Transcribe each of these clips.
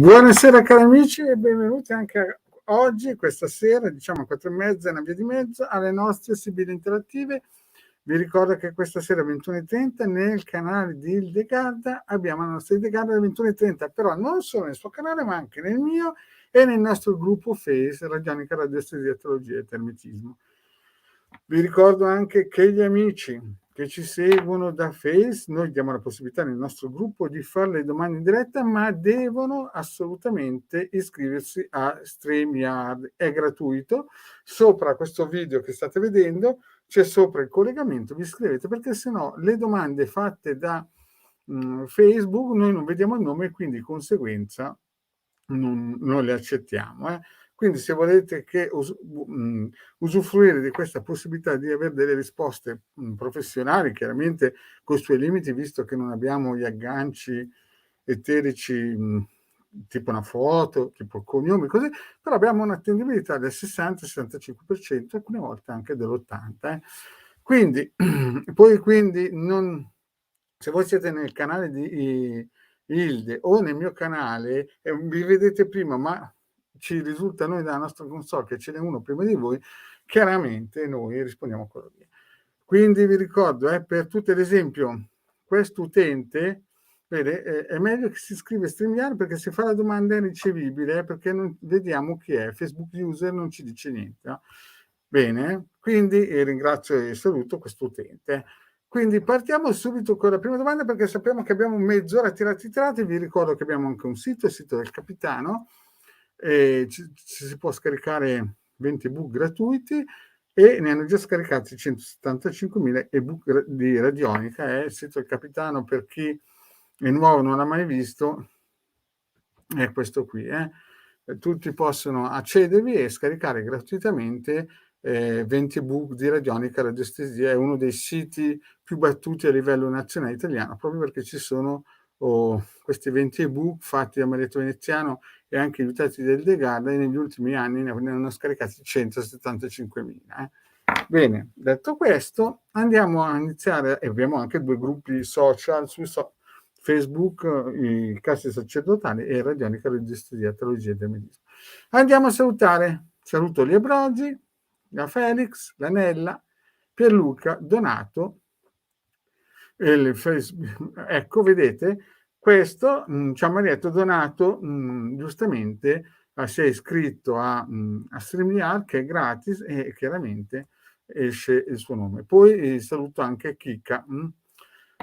Buonasera cari amici e benvenuti anche oggi, questa sera, diciamo 4:30, una via di mezzo, alle nostre Sibille Interattive. Vi ricordo che questa sera alle 21:30 nel canale di Hildegarda abbiamo la nostra Hildegarda alle 21:30, però non solo nel suo canale ma anche nel mio e nel nostro gruppo Face, Radionica, Radioestesia, Teologia e Termitismo. Vi ricordo anche che gli amici che ci seguono da Face, noi diamo la possibilità nel nostro gruppo di fare le domande in diretta, ma devono assolutamente iscriversi a StreamYard, è gratuito. Sopra questo video che state vedendo c'è sopra il collegamento, vi iscrivete perché sennò le domande fatte da Facebook noi non vediamo il nome e quindi di conseguenza non le accettiamo. Quindi se volete usufruire di questa possibilità di avere delle risposte professionali, chiaramente con i suoi limiti, visto che non abbiamo gli agganci eterici tipo una foto, tipo cognomi, così, però abbiamo un'attendibilità del 60-65%, alcune volte anche dell'80%. Quindi, se voi siete nel canale di Hilde o nel mio canale, vi vedete prima, ma ci risulta noi dalla nostra console che ce n'è uno prima di voi, chiaramente noi rispondiamo a quello lì. Quindi vi ricordo, per tutte, ad esempio, quest'utente, vede, è meglio che si iscrive a StreamYard perché se fa la domanda è ricevibile, perché non vediamo chi è, Facebook user non ci dice niente. No? Bene, quindi ringrazio e saluto quest'utente. Quindi partiamo subito con la prima domanda perché sappiamo che abbiamo mezz'ora tirati. Vi ricordo che abbiamo anche un sito, il sito del Capitano, ci si può scaricare 20 ebook gratuiti e ne hanno già scaricati 175.000 ebook di Radionica. Il sito del Capitano, per chi è nuovo non l'ha mai visto, è questo qui. Tutti possono accedervi e scaricare gratuitamente 20 ebook di Radionica Radioestesia. È uno dei siti più battuti a livello nazionale italiano, proprio perché ci sono questi 20 ebook fatti da Maretto Veneziano e anche aiutati da Hildegarda, e negli ultimi anni ne hanno scaricati 175.000. Bene, detto questo, andiamo a iniziare, e abbiamo anche 2 gruppi social su Facebook, i casi sacerdotali e Radionica Radioestesia, Teologia e Termitismo. Andiamo a salutare. Saluto Lia Brogi, la Felix, la Nella, Pierluca, Donato. Ecco, vedete, questo ci ha detto Donato, giustamente si è iscritto a StreamYard, che è gratis, e chiaramente esce il suo nome. Poi saluto anche Chicca.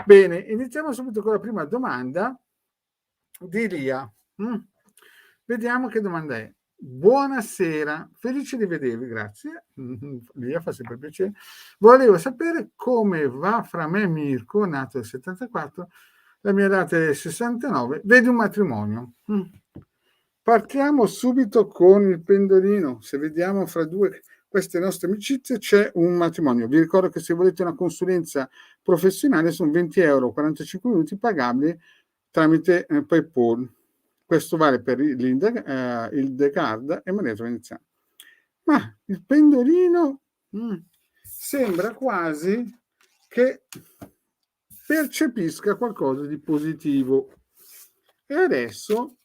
Bene, iniziamo subito con la prima domanda di Lia. Vediamo che domanda è. Buonasera, felice di vedervi, grazie. Lia, fa sempre piacere. Volevo sapere come va fra me e Mirko, nato nel 74, la mia data è del 69, vedi un matrimonio. Partiamo subito con il pendolino, se vediamo fra queste nostre amicizie c'è un matrimonio. Vi ricordo che se volete una consulenza professionale sono 20 euro, 45 minuti pagabili tramite PayPal. Questo vale per il Hildegarda e Maria Veneziano. Ma il pendolino sembra quasi che percepisca qualcosa di positivo. E adesso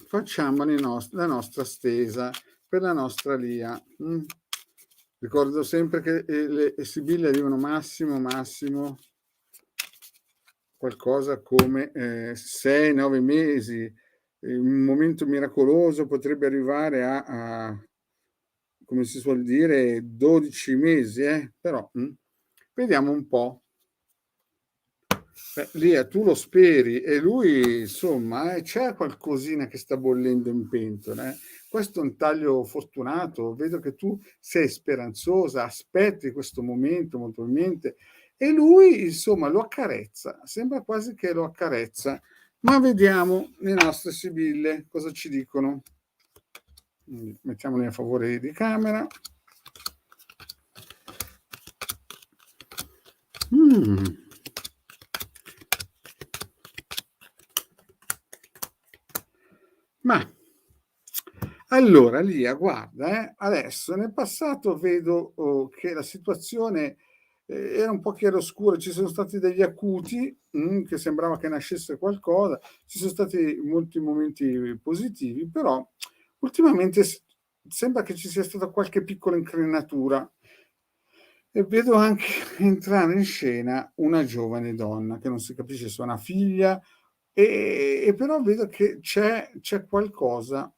facciamo la nostra stesa per la nostra Lia. Ricordo sempre che le sibille arrivano massimo qualcosa come 6-9 mesi. Un momento miracoloso potrebbe arrivare a come si suol dire 12 mesi, però vediamo un po'. Lia, tu lo speri e lui insomma c'è qualcosina che sta bollendo in pentola. Questo è un taglio fortunato, vedo che tu sei speranzosa, aspetti questo momento molto probabilmente, e lui insomma lo accarezza, sembra quasi che lo accarezza, ma vediamo le nostre sibille cosa ci dicono. Mettiamoli a favore di camera. Ma allora Lia, guarda, adesso nel passato vedo che la situazione era un po' chiaroscuro, ci sono stati degli acuti, che sembrava che nascesse qualcosa, ci sono stati molti momenti positivi, però ultimamente sembra che ci sia stata qualche piccola incrinatura e vedo anche entrare in scena una giovane donna che non si capisce se è una figlia, e però vedo che c'è qualcosa,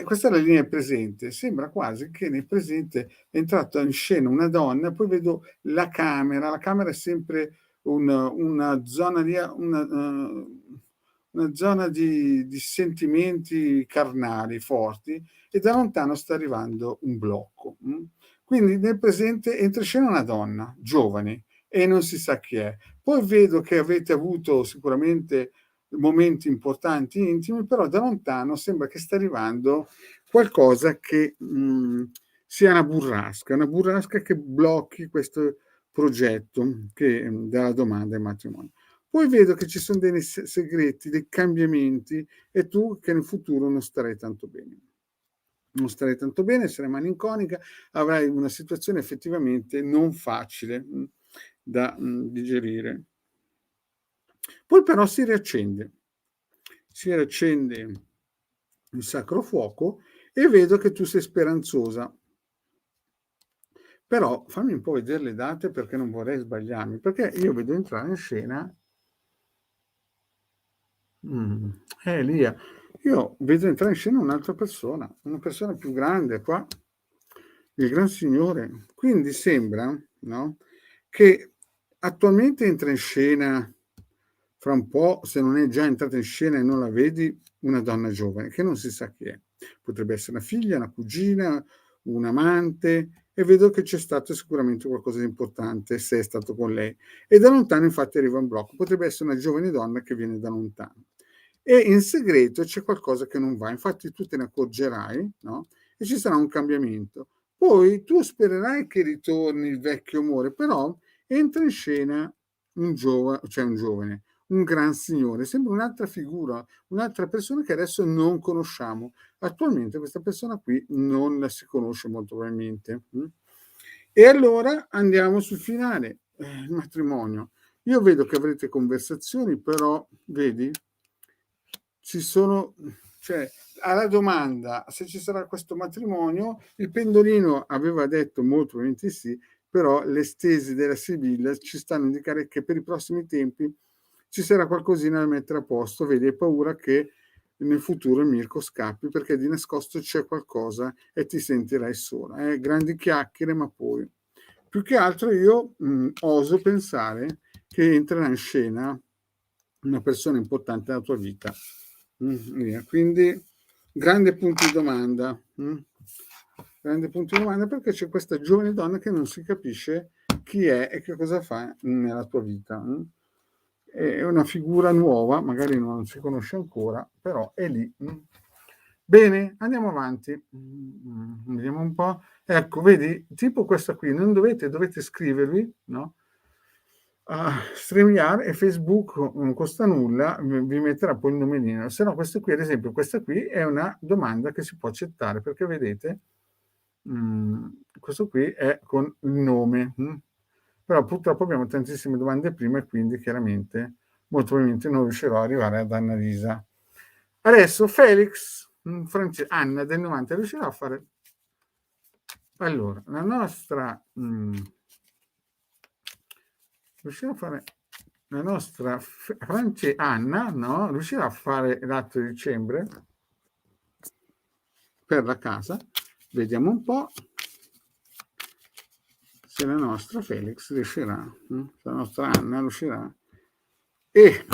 questa è la linea del presente, sembra quasi che nel presente è entrata in scena una donna, poi vedo la camera è sempre una zona una zona di sentimenti carnali forti, e da lontano sta arrivando un blocco. Quindi nel presente entra in scena una donna, giovane, e non si sa chi è. Poi vedo che avete avuto sicuramente momenti importanti, intimi, però da lontano sembra che sta arrivando qualcosa che sia una burrasca che blocchi questo progetto che della domanda ai matrimonio. Poi vedo che ci sono dei segreti, dei cambiamenti, e tu che nel futuro non starai tanto bene. Non starai tanto bene, sarai malinconica, avrai una situazione effettivamente non facile da digerire. Poi però si riaccende il sacro fuoco e vedo che tu sei speranzosa. Però fammi un po' vedere le date, perché non vorrei sbagliarmi, perché io vedo entrare in scena Elia, io vedo entrare in scena un'altra persona, una persona più grande qua, il Gran Signore. Quindi sembra, no, che attualmente entra in scena, fra un po', se non è già entrata in scena e non la vedi, una donna giovane, che non si sa chi è. Potrebbe essere una figlia, una cugina, un amante, e vedo che c'è stato sicuramente qualcosa di importante se è stato con lei. E da lontano infatti arriva un blocco, potrebbe essere una giovane donna che viene da lontano. E in segreto c'è qualcosa che non va, infatti tu te ne accorgerai, no? E ci sarà un cambiamento. Poi tu spererai che ritorni il vecchio amore, però entra in scena un giovane, un gran signore, sembra un'altra figura, un'altra persona che adesso non conosciamo. Attualmente questa persona qui non la si conosce molto probabilmente. E allora andiamo sul finale, il matrimonio. Io vedo che avrete conversazioni, però vedi, ci sono, cioè, alla domanda se ci sarà questo matrimonio, il pendolino aveva detto molto probabilmente sì, però le stesi della Sibilla ci stanno a indicare che per i prossimi tempi ci sarà qualcosina da mettere a posto. Vedi, hai paura che nel futuro Mirko scappi, perché di nascosto c'è qualcosa e ti sentirai sola. Grandi chiacchiere, ma poi più che altro io oso pensare che entrerà in scena una persona importante nella tua vita. Quindi grande punto di domanda. Grande punto di domanda, perché c'è questa giovane donna che non si capisce chi è e che cosa fa nella tua vita. È una figura nuova, magari non si conosce ancora, però è lì. Bene, andiamo avanti. Vediamo un po'. Ecco, vedi, tipo questa qui, non dovete scrivervi, no? A StreamYard, e Facebook non costa nulla, vi metterà poi il nominino. Se no, questo qui, ad esempio, questa qui è una domanda che si può accettare, perché vedete, questo qui è con il nome. Però purtroppo abbiamo tantissime domande prima, e quindi chiaramente molto probabilmente non riuscirò ad arrivare ad Annalisa. Adesso Felix, Anna del 90, riuscirà a fare. Allora, la nostra riuscirà a fare la nostra Anna, no? Riuscirà a fare l'atto di dicembre per la casa. Vediamo un po' se la nostra Felix riuscirà, se la nostra Anna riuscirà. E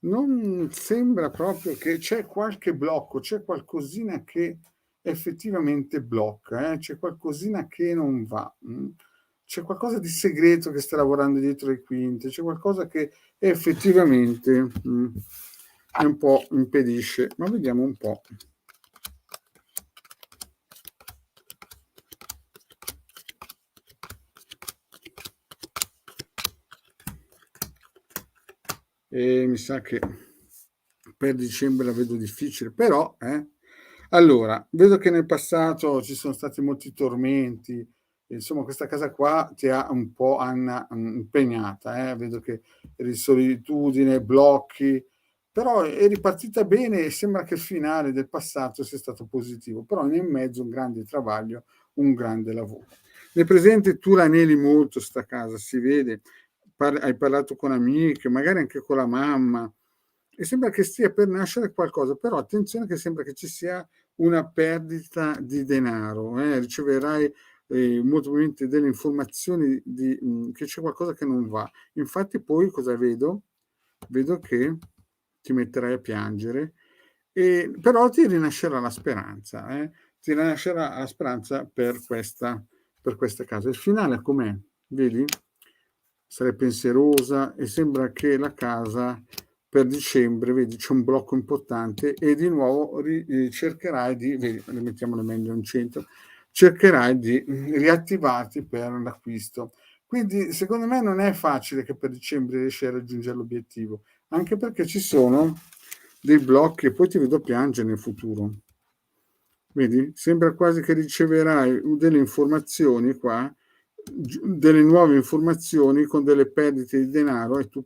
non sembra proprio che c'è qualche blocco, c'è qualcosina che effettivamente blocca, c'è qualcosina che non va. C'è qualcosa di segreto che sta lavorando dietro le quinte, c'è qualcosa che effettivamente un po' impedisce, ma vediamo un po'. E mi sa che per dicembre la vedo difficile, però allora vedo che nel passato ci sono stati molti tormenti, insomma questa casa qua ti ha un po' Anna, impegnata, vedo che eri solitudine, blocchi, però è ripartita bene e sembra che il finale del passato sia stato positivo, però nel mezzo un grande travaglio, un grande lavoro. Nel presente tu l'aneli molto sta casa, si vede, hai parlato con amiche, magari anche con la mamma, e sembra che stia per nascere qualcosa, però attenzione che sembra che ci sia una perdita di denaro, riceverai molto probabilmente delle informazioni che c'è qualcosa che non va. Infatti poi cosa vedo? Vedo che ti metterai a piangere, però ti rinascerà la speranza, ti rinascerà la speranza per questa casa. Il finale com'è? Vedi? Sarai pensierosa e sembra che la casa per dicembre, vedi, c'è un blocco importante e di nuovo cercherai di, vedi, le mettiamole meglio in centro, cercherai di riattivarti per l'acquisto. Quindi secondo me non è facile che per dicembre riesci a raggiungere l'obiettivo, anche perché ci sono dei blocchi e poi ti vedo piangere nel futuro. Vedi? Sembra quasi che riceverai delle informazioni qua, delle nuove informazioni con delle perdite di denaro e tu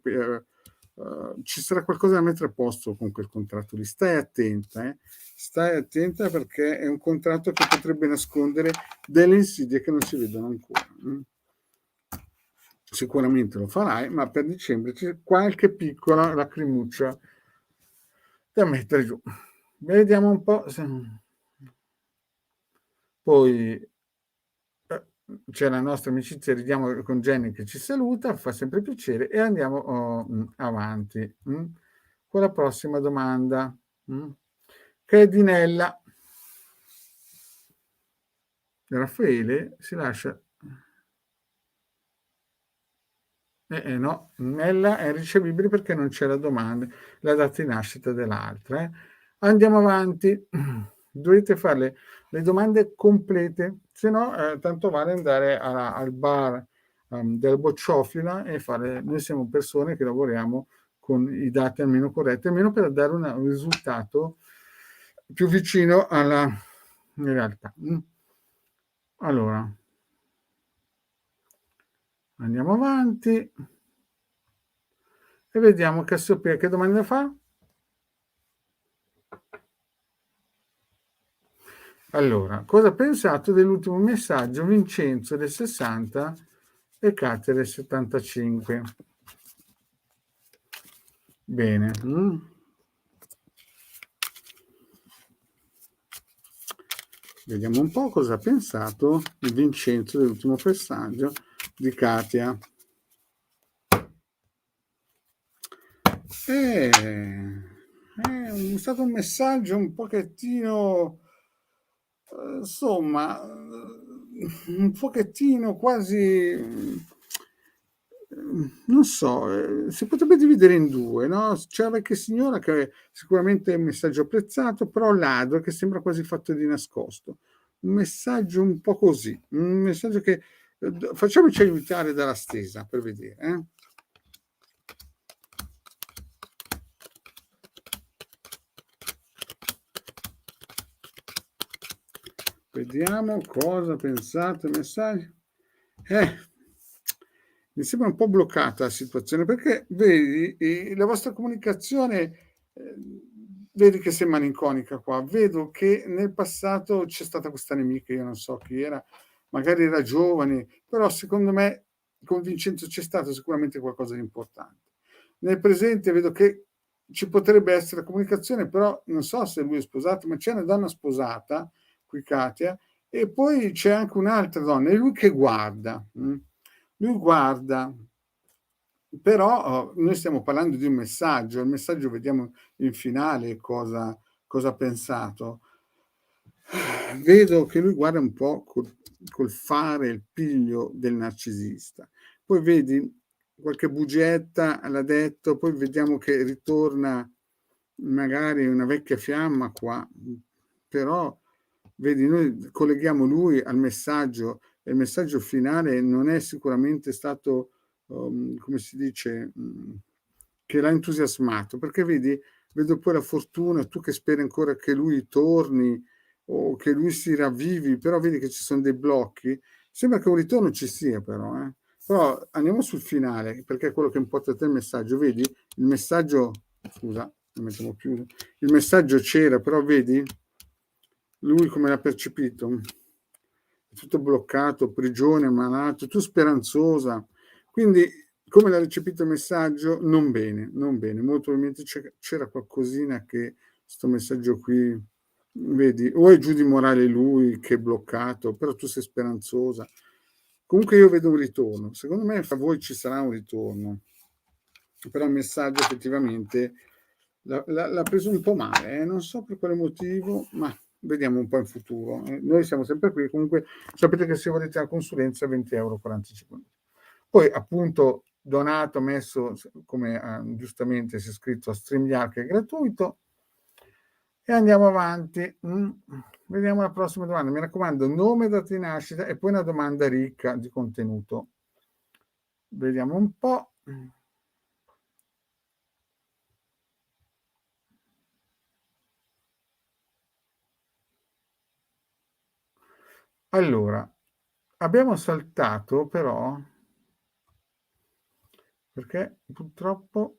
ci sarà qualcosa da mettere a posto con quel contratto lì. Stai attenta perché è un contratto che potrebbe nascondere delle insidie che non si vedono ancora. Sicuramente lo farai, ma per dicembre c'è qualche piccola lacrimuccia da mettere giù. Vediamo un po'. Poi c'è la nostra amicizia, ridiamo con Jenny che ci saluta, fa sempre piacere e andiamo avanti con la prossima domanda, che è di Nella. Raffaele si lascia. No, Nella è ricevibile perché non c'è la domanda, la data di nascita dell'altra. Andiamo avanti, dovete fare le domande complete, se no tanto vale andare al bar del Bocciofila e fare, noi siamo persone che lavoriamo con i dati almeno corretti, almeno per dare un risultato più vicino alla realtà. Allora, andiamo avanti e vediamo Cassiopea che domanda fa. Allora, cosa ha pensato dell'ultimo messaggio Vincenzo del 60 e Katia del 75? Bene. Vediamo un po' cosa ha pensato Vincenzo dell'ultimo messaggio di Katia. È stato un messaggio un pochettino, insomma, un pochettino quasi, non so, si potrebbe dividere in due, no? C'è la vecchia signora che sicuramente è un messaggio apprezzato, però ladro che sembra quasi fatto di nascosto. Un messaggio un po' così, un messaggio che facciamoci aiutare dalla stesa per vedere, Vediamo cosa pensate il messaggio. Mi sembra un po' bloccata la situazione perché vedi la vostra comunicazione, vedi che sei malinconica qua, vedo che nel passato c'è stata questa nemica, io non so chi era, magari era giovane, però secondo me con Vincenzo c'è stato sicuramente qualcosa di importante. Nel presente vedo che ci potrebbe essere comunicazione, però non so se lui è sposato, ma c'è una donna sposata, qui Katia, e poi c'è anche un'altra donna, è lui che guarda. Lui guarda, però noi stiamo parlando di un messaggio, il messaggio vediamo in finale cosa ha pensato. Vedo che lui guarda un po' col fare il piglio del narcisista. Poi vedi qualche bugietta l'ha detto, poi vediamo che ritorna magari una vecchia fiamma qua, però vedi, noi colleghiamo lui al messaggio e il messaggio finale non è sicuramente stato, come si dice, che l'ha entusiasmato, perché vedi, vedo poi la fortuna, tu che speri ancora che lui torni o che lui si ravvivi, però vedi che ci sono dei blocchi Sembra che un ritorno ci sia però, eh. Però andiamo sul finale, perché è quello che importa a te il messaggio. Vedi? Il messaggio, scusa, lo mettiamo chiuso. Il messaggio c'era, però vedi lui come l'ha percepito? È tutto bloccato, prigione, malato, tu speranzosa. Quindi, come l'ha recepito il messaggio? Non bene, non bene. Molto probabilmente c'era qualcosina che sto messaggio qui, vedi, o è giù di morale lui che è bloccato, però tu sei speranzosa. Comunque io vedo un ritorno. Secondo me fra voi ci sarà un ritorno. Però il messaggio effettivamente l'ha preso un po' male, non so per quale motivo, ma vediamo un po' in futuro. Noi siamo sempre qui, comunque sapete che se volete la consulenza 20 € 45 minuti. Poi appunto Donato messo, come giustamente si è scritto a StreamYard che è gratuito, e andiamo avanti. Vediamo la prossima domanda. Mi raccomando, nome, data di nascita e poi una domanda ricca di contenuto. Vediamo un po'. Allora, abbiamo saltato però, perché purtroppo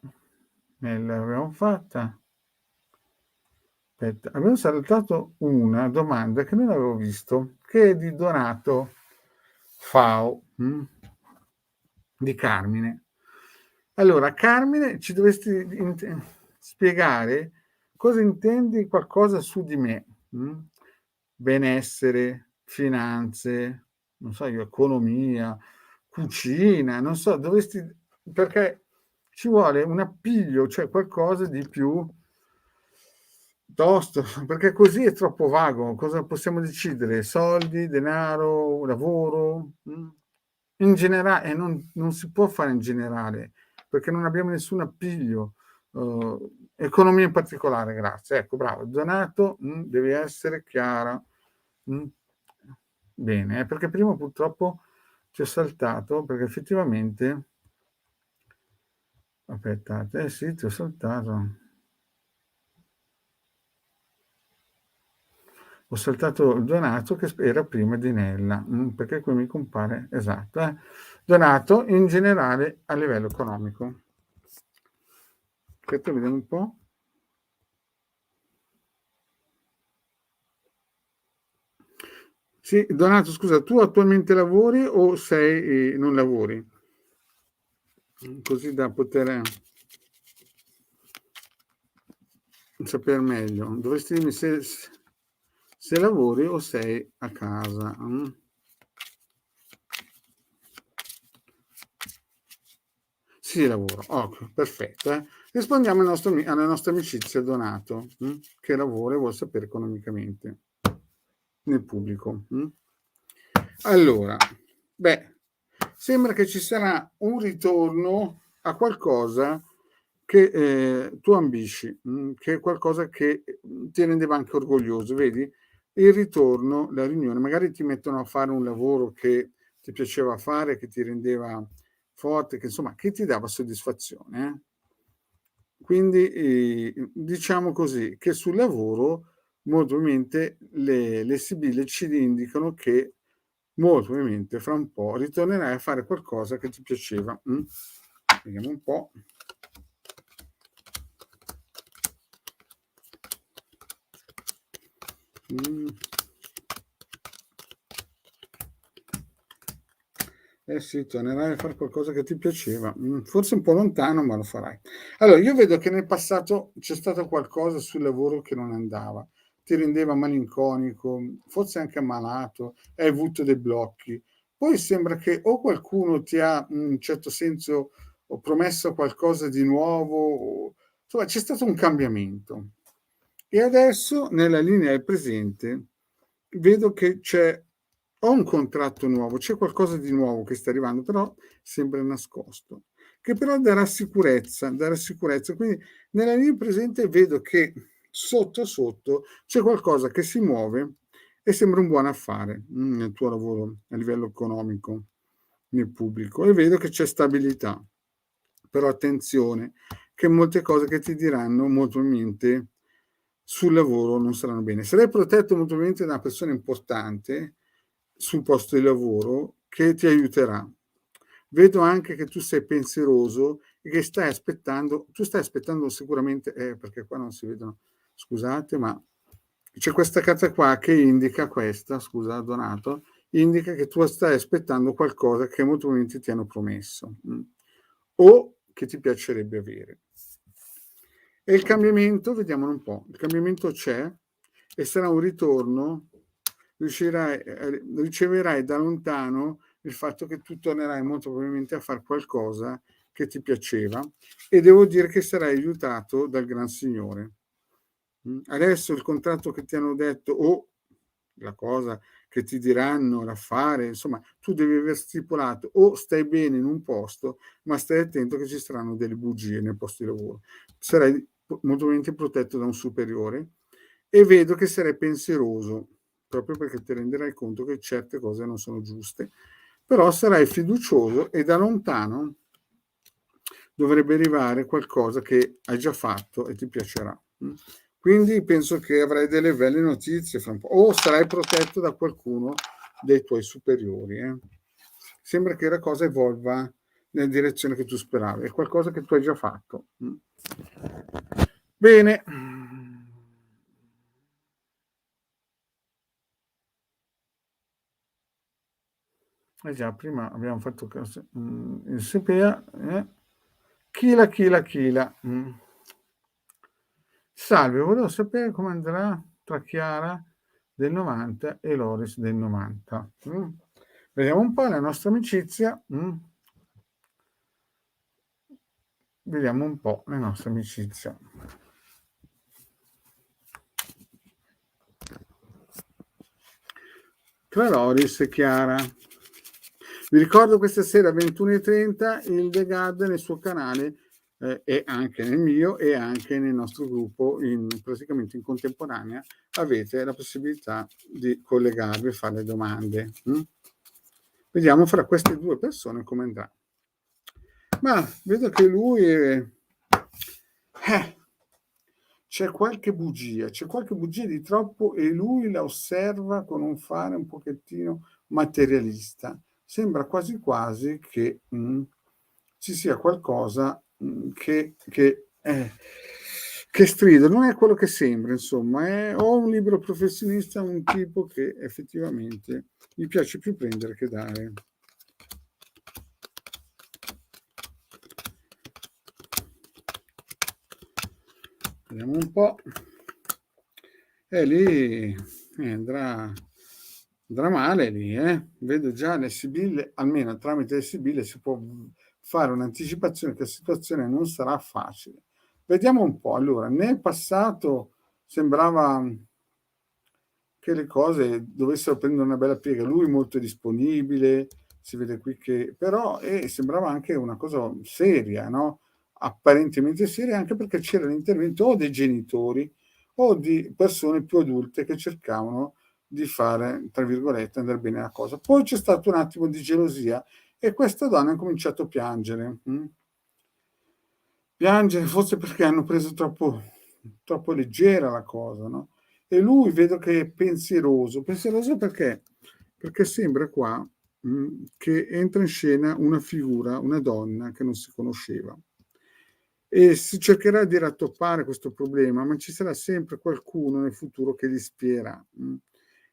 l'abbiamo fatta. Aspetta, abbiamo saltato una domanda che non avevo visto, che è di Donato Fao, di Carmine. Allora, Carmine, ci dovresti spiegare cosa intendi qualcosa su di me? Benessere, finanze, non so io, economia, cucina, non so, dovresti, perché ci vuole un appiglio, cioè qualcosa di più tosto, perché così è troppo vago. Cosa possiamo decidere? Soldi, denaro, lavoro? In generale, e non si può fare in generale, perché non abbiamo nessun appiglio. Economia in particolare, grazie. Ecco, bravo. Donato, deve essere chiara. Bene, perché prima purtroppo ci ho saltato, perché effettivamente... Aspettate, sì, ti ho saltato. Ho saltato Donato che era prima di Nella, perché qui mi compare, esatto, Donato in generale a livello economico. Aspetta, vediamo un po'. Sì, Donato, scusa, tu attualmente lavori o sei non lavori? Così da poter sapere meglio. Dovresti dirmi se lavori o sei a casa. Sì, lavoro. Okay, perfetto. Rispondiamo alla nostra amicizia Donato, che lavora e vuol sapere economicamente nel pubblico. Allora, sembra che ci sarà un ritorno a qualcosa che tu ambisci, che è qualcosa che ti rendeva anche orgoglioso, vedi? Il ritorno, la riunione, magari ti mettono a fare un lavoro che ti piaceva fare, che ti rendeva forte, che insomma, che ti dava soddisfazione. Quindi diciamo così, che sul lavoro molto probabilmente le sibille ci indicano che molto probabilmente fra un po' ritornerai a fare qualcosa che ti piaceva. Vediamo un po'. Eh sì, tornerai a fare qualcosa che ti piaceva. Forse un po' lontano, ma lo farai. Allora, io vedo che nel passato c'è stato qualcosa sul lavoro che non andava, ti rendeva malinconico, forse anche ammalato, hai avuto dei blocchi. Poi sembra che o qualcuno ti ha, in un certo senso, o promesso qualcosa di nuovo, insomma, c'è stato un cambiamento. E adesso, nella linea del presente, vedo che c'è ho un contratto nuovo, c'è qualcosa di nuovo che sta arrivando, però sembra nascosto, che però darà sicurezza. Quindi nella linea presente vedo che sotto sotto c'è qualcosa che si muove e sembra un buon affare nel tuo lavoro a livello economico, nel pubblico, e vedo che c'è stabilità. Però attenzione, che molte cose che ti diranno molto probabilmente sul lavoro non saranno bene. Sarai protetto molto probabilmente da una persona importante, sul posto di lavoro che ti aiuterà. Vedo anche che tu sei pensieroso e che stai aspettando sicuramente, perché qua non si vedono, scusate, ma c'è questa carta qua che indica questa, scusa Donato, indica che tu stai aspettando qualcosa che molto probabilmente ti hanno promesso, o che ti piacerebbe avere. E il cambiamento, vediamolo un po', il cambiamento c'è e sarà un ritorno, riceverai da lontano il fatto che tu tornerai molto probabilmente a fare qualcosa che ti piaceva e devo dire che sarai aiutato dal Gran Signore. Adesso il contratto che ti hanno detto o la cosa che ti diranno da fare, insomma, tu devi aver stipulato o stai bene in un posto, ma stai attento che ci saranno delle bugie nel posto di lavoro. Sarai molto probabilmente protetto da un superiore e vedo che sarai pensieroso, proprio perché ti renderai conto che certe cose non sono giuste, però sarai fiducioso e da lontano dovrebbe arrivare qualcosa che hai già fatto e ti piacerà. Quindi penso che avrai delle belle notizie fra un po', o sarai protetto da qualcuno dei tuoi superiori. Sembra che la cosa evolva nella direzione che tu speravi, è qualcosa che tu hai già fatto. Bene. Già, prima abbiamo fatto il Sepea. Chila. Salve, volevo sapere come andrà tra Chiara del 90 e Loris del 90. Vediamo un po' la nostra amicizia. Vediamo un po' la nostra amicizia. Tra Loris e Chiara. Vi ricordo questa sera alle 21:30 il The Gad nel suo canale e anche nel mio e anche nel nostro gruppo praticamente in contemporanea avete la possibilità di collegarvi e fare domande. Vediamo fra queste due persone come andrà. Ma vedo che lui c'è qualche bugia di troppo e lui la osserva con un fare un pochettino materialista. Sembra quasi quasi che ci sia qualcosa che stride, non è quello che sembra, insomma, è o un libero professionista, un tipo che effettivamente gli piace più prendere che dare. Vediamo un po'. E lì andrà male lì, Vedo già le sibille, almeno tramite le sibille si può fare un'anticipazione che la situazione non sarà facile. Vediamo un po'. Allora, nel passato sembrava che le cose dovessero prendere una bella piega. Lui molto disponibile, si vede qui che però sembrava anche una cosa seria, no? Apparentemente seria, anche perché c'era l'intervento o dei genitori o di persone più adulte che cercavano di fare, tra virgolette, andare bene la cosa. Poi c'è stato un attimo di gelosia e questa donna ha cominciato a piangere. Piangere forse perché hanno preso troppo leggera la cosa, no? E lui vedo che è pensieroso perché? Perché sembra qua che entra in scena una figura, una donna che non si conosceva e si cercherà di rattoppare questo problema, ma ci sarà sempre qualcuno nel futuro che gli spierà.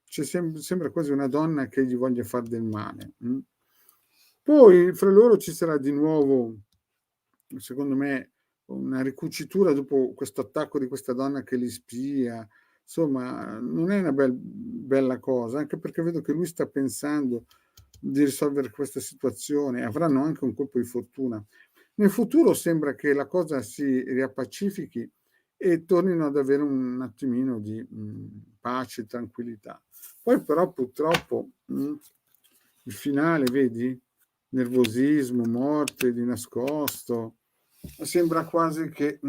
Sembra quasi una donna che gli voglia fare del male. Poi fra loro ci sarà di nuovo, secondo me, una ricucitura dopo questo attacco di questa donna che li spia. Insomma, non è una bella cosa, anche perché vedo che lui sta pensando di risolvere questa situazione, avranno anche un colpo di fortuna. Nel futuro sembra che la cosa si riappacifichi e tornino ad avere un attimino di pace e tranquillità. Poi però purtroppo il finale, vedi? Nervosismo, morte di nascosto, sembra quasi che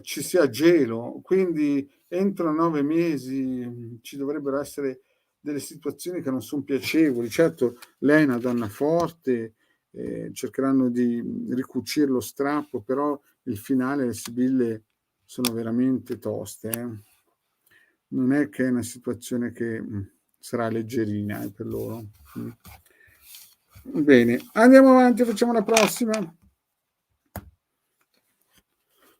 ci sia gelo, quindi entro 9 mesi ci dovrebbero essere delle situazioni che non sono piacevoli. Certo, lei è una donna forte, cercheranno di ricucire lo strappo, però il finale, le sibille sono veramente toste. Non è che è una situazione che sarà leggerina per loro. Bene, andiamo avanti, facciamo la prossima.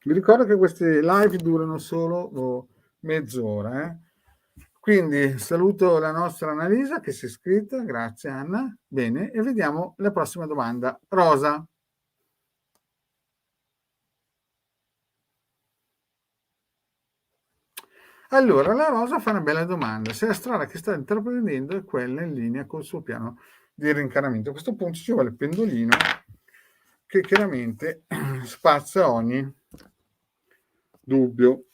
Vi ricordo che queste live durano solo mezz'ora. Quindi saluto la nostra Annalisa che si è iscritta, grazie Anna. Bene, e vediamo la prossima domanda. Rosa. Allora, la Rosa fa una bella domanda: se la strada che sta intraprendendo è quella in linea col suo piano di rincarnamento. A questo punto ci vuole il pendolino che chiaramente spazza ogni dubbio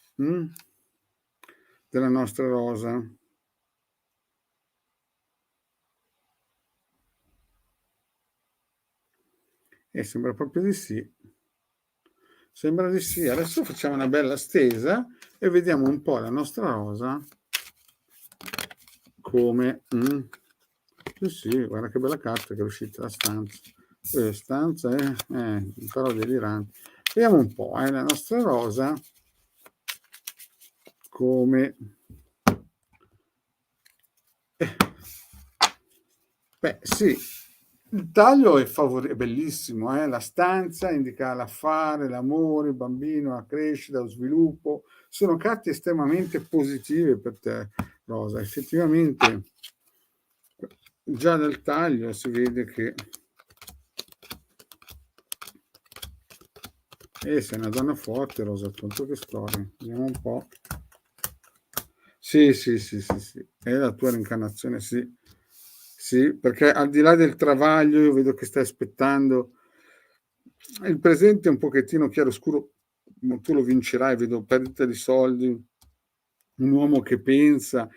della nostra Rosa. E sembra proprio di sì. Sembra di sì. Adesso facciamo una bella stesa e vediamo un po' la nostra Rosa come... Sì, guarda che bella carta che è uscita la stanza. Stanza un po' delirante. Vediamo un po', la nostra Rosa come... Beh, sì, il taglio è bellissimo, la stanza indica l'affare, l'amore, il bambino, la crescita, lo sviluppo. Sono carte estremamente positive per te, Rosa. Effettivamente, già dal taglio si vede che sei una donna forte, Rosa, tutto che storia. Vediamo un po'. Sì, è la tua reincarnazione, sì. Sì, perché al di là del travaglio io vedo che stai aspettando il presente è un pochettino chiaroscuro, ma tu lo vincerai, vedo perdita di soldi, un uomo che pensa,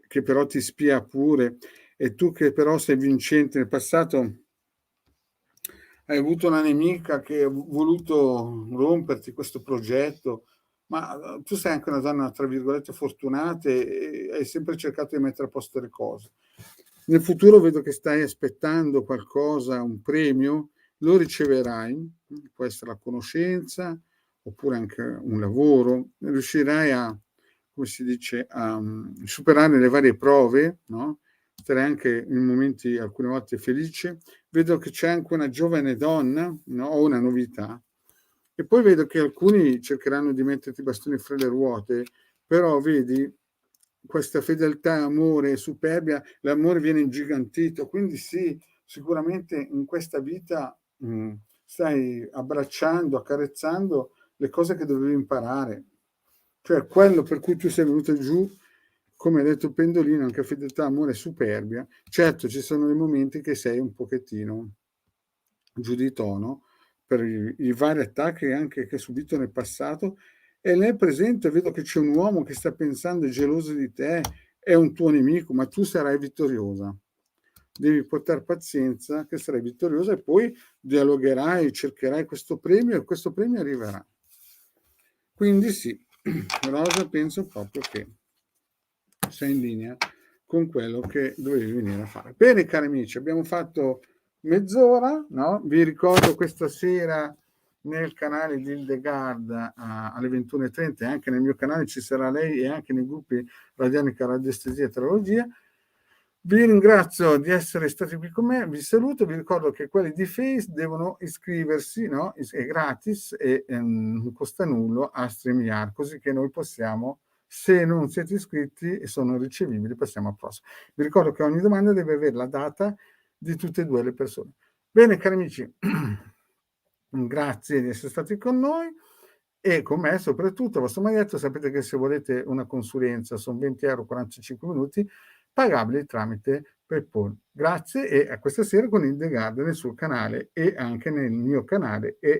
che però ti spia pure, e tu che però sei vincente. Nel passato hai avuto una nemica che ha voluto romperti questo progetto, ma tu sei anche una donna, tra virgolette, fortunata e hai sempre cercato di mettere a posto le cose. Nel futuro vedo che stai aspettando qualcosa, un premio, lo riceverai, può essere la conoscenza oppure anche un lavoro, riuscirai a, come si dice, a superare le varie prove, no? Sarai anche in momenti alcune volte felice. Vedo che c'è anche una giovane donna, no? O una novità. E poi vedo che alcuni cercheranno di metterti i bastoni fra le ruote, però vedi questa fedeltà, amore, superbia, l'amore viene ingigantito, quindi sì, sicuramente in questa vita stai abbracciando, accarezzando le cose che dovevi imparare, cioè quello per cui tu sei venuto giù, come ha detto il pendolino, anche fedeltà, amore e superbia. Certo, ci sono dei momenti che sei un pochettino giù di tono per i vari attacchi anche che hai subito nel passato, e nel presente vedo che c'è un uomo che sta pensando, è geloso di te, è un tuo nemico, ma tu sarai vittoriosa. Devi portare pazienza che sarai vittoriosa e poi dialogherai, cercherai questo premio e questo premio arriverà. Quindi sì, Rosa, penso proprio che sei in linea con quello che dovevi venire a fare. Bene, cari amici, abbiamo fatto mezz'ora, no? Vi ricordo questa sera nel canale di Hildegard alle 21:30 e anche nel mio canale ci sarà lei, e anche nei gruppi Radionica, Radiestesia e Teologia. Vi ringrazio di essere stati qui con me, vi saluto, vi ricordo che quelli di Face devono iscriversi, no? È gratis e non costa nulla a StreamYard, così che noi possiamo, se non siete iscritti e sono ricevibili, passiamo al prossimo. Vi ricordo che ogni domanda deve avere la data di tutte e due le persone. Bene, cari amici, grazie di essere stati con noi e con me soprattutto. Il vostro maglietto, sapete che se volete una consulenza sono 20 euro 45 minuti, pagabili tramite PayPal. Grazie, e a questa sera con Hildegard nel suo canale e anche nel mio canale e